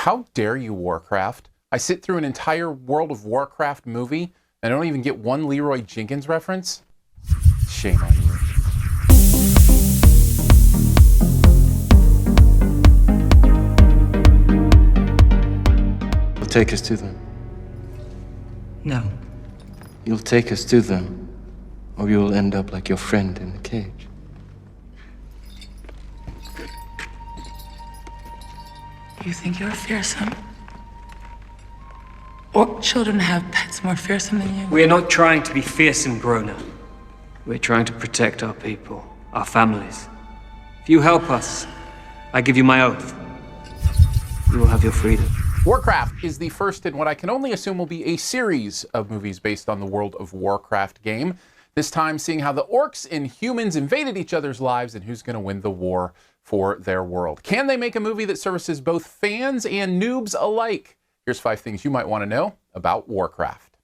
How dare you, Warcraft? I sit through an entire World of Warcraft movie and I don't even get one Leroy Jenkins reference? Shame on you. You'll take us to them. No. You'll take us to them, or you will end up like your friend in the cage. You think you're fearsome? Or children have pets more fearsome than you? We are not trying to be fearsome, Grona. We're trying to protect our people, our families. If you help us, I give you my oath. You will have your freedom. Warcraft is the first in what I can only assume will be a series of movies based on the World of Warcraft game. This time seeing how the orcs and humans invaded each other's lives and who's going to win the war for their world. Can they make a movie that services both fans and noobs alike? Here's 5 things you might want to know about Warcraft.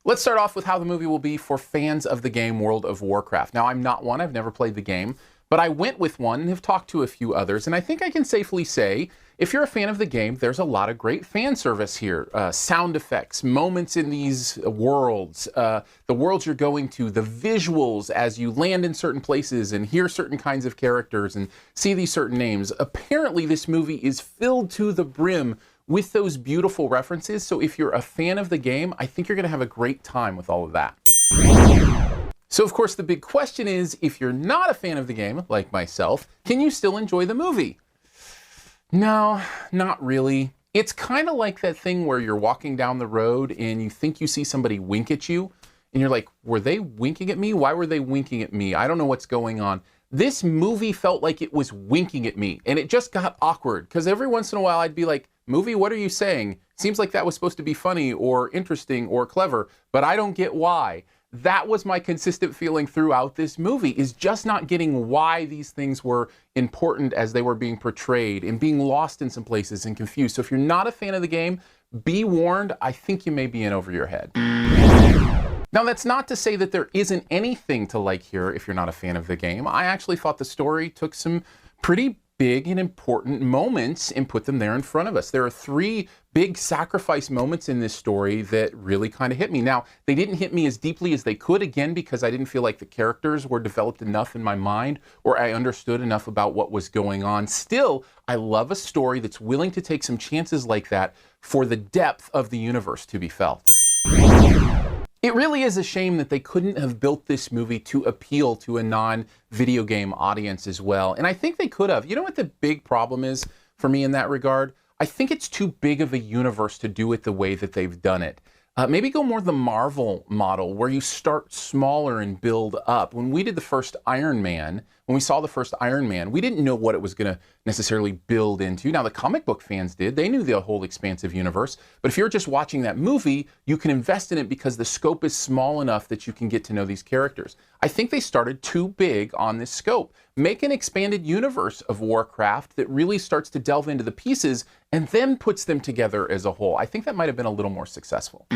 Let's start off with how the movie will be for fans of the game World of Warcraft. Now, I'm not one, I've never played the game, but I went with one and have talked to a few others, and I think I can safely say, if you're a fan of the game, there's a lot of great fan service here. Sound effects, moments in these worlds, the worlds you're going to, the visuals as you land in certain places and hear certain kinds of characters and see these certain names. Apparently, this movie is filled to the brim with those beautiful references, so if you're a fan of the game, I think you're going to have a great time with all of that. So, of course, the big question is, if you're not a fan of the game, like myself, can you still enjoy the movie? No, not really. It's kind of like that thing where you're walking down the road and you think you see somebody wink at you, and you're like, were they winking at me? Why were they winking at me? I don't know what's going on. This movie felt like it was winking at me, and it just got awkward, because every once in a while I'd be like, movie, what are you saying? Seems like that was supposed to be funny or interesting or clever, but I don't get why. That was my consistent feeling throughout this movie, is just not getting why these things were important as they were being portrayed and being lost in some places and confused. So if you're not a fan of the game, be warned, I think you may be in over your head. Now, that's not to say that there isn't anything to like here if you're not a fan of the game. I actually thought the story took some pretty big and important moments and put them there in front of us. There are 3 big sacrifice moments in this story that really kind of hit me. Now, they didn't hit me as deeply as they could, again, because I didn't feel like the characters were developed enough in my mind or I understood enough about what was going on. Still, I love a story that's willing to take some chances like that for the depth of the universe to be felt. It really is a shame that they couldn't have built this movie to appeal to a non-video game audience as well. And I think they could have. You know what the big problem is for me in that regard? I think it's too big of a universe to do it the way that they've done it. Maybe go more the Marvel model, where you start smaller and build up. When we did the first Iron Man, when we saw the first Iron Man, we didn't know what it was going to necessarily build into. Now, the comic book fans did. They knew the whole expansive universe. But if you're just watching that movie, you can invest in it because the scope is small enough that you can get to know these characters. I think they started too big on this scope. Make an expanded universe of Warcraft that really starts to delve into the pieces and then puts them together as a whole. I think that might have been a little more successful.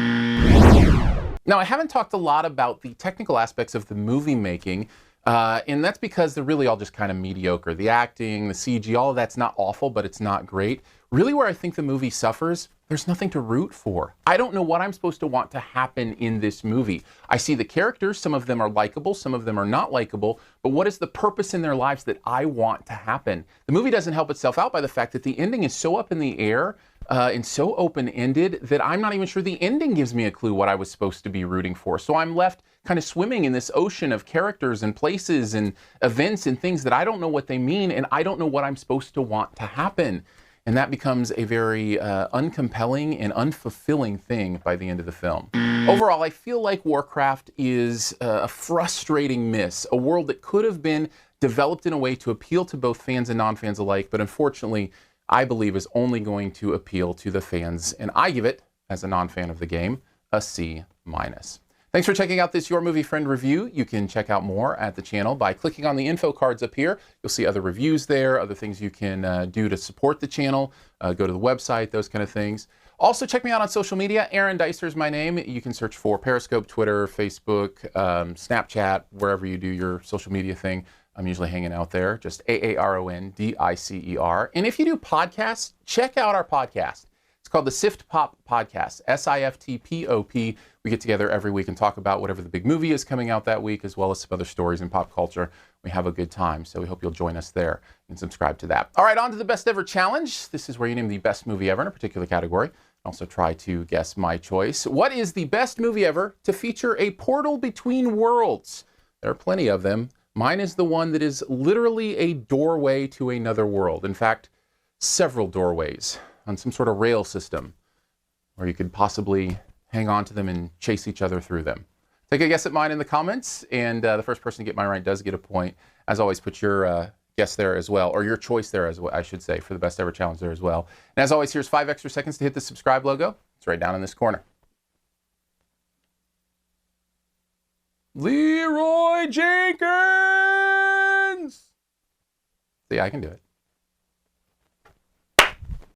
Now, I haven't talked a lot about the technical aspects of the movie making, and that's because they're really all just kind of mediocre. The acting, the CG, all of that's not awful, but it's not great. Really where I think the movie suffers, there's nothing to root for. I don't know what I'm supposed to want to happen in this movie. I see the characters, some of them are likable, some of them are not likable, but what is the purpose in their lives that I want to happen? The movie doesn't help itself out by the fact that the ending is so up in the air and so open-ended that I'm not even sure the ending gives me a clue what I was supposed to be rooting for. So I'm left kind of swimming in this ocean of characters and places and events and things that I don't know what they mean, and I don't know what I'm supposed to want to happen. And that becomes a very uncompelling and unfulfilling thing by the end of the film. Overall, I feel like Warcraft is a frustrating miss, a world that could have been developed in a way to appeal to both fans and non-fans alike, but unfortunately, I believe is only going to appeal to the fans, and I give it, as a non-fan of the game, a C-. Thanks for checking out this Your Movie Friend review. You can check out more at the channel by clicking on the info cards up here. You'll see other reviews there, other things you can do to support the channel, go to the website, those kind of things. Also, check me out on social media. Aaron Dicer is my name. You can search for Periscope, Twitter, Facebook, Snapchat, wherever you do your social media thing. I'm usually hanging out there, just AARONDICER. And if you do podcasts, check out our podcast. It's called the SiftPop Podcast, SiftPop. We get together every week and talk about whatever the big movie is coming out that week, as well as some other stories in pop culture. We have a good time, so we hope you'll join us there and subscribe to that. All right, on to the Best Ever Challenge. This is where you name the best movie ever in a particular category. Also try to guess my choice. What is the best movie ever to feature a portal between worlds? There are plenty of them. Mine is the one that is literally a doorway to another world. In fact, several doorways on some sort of rail system where you could possibly hang on to them and chase each other through them. Take a guess at mine in the comments, and the first person to get mine right does get a point. As always, put your guess there as well, or your choice there as well, I should say, for the Best Ever Challenge there as well. And as always, here's 5 extra seconds to hit the subscribe logo. It's right down in this corner. Leroy Jenkins! See, I can do it.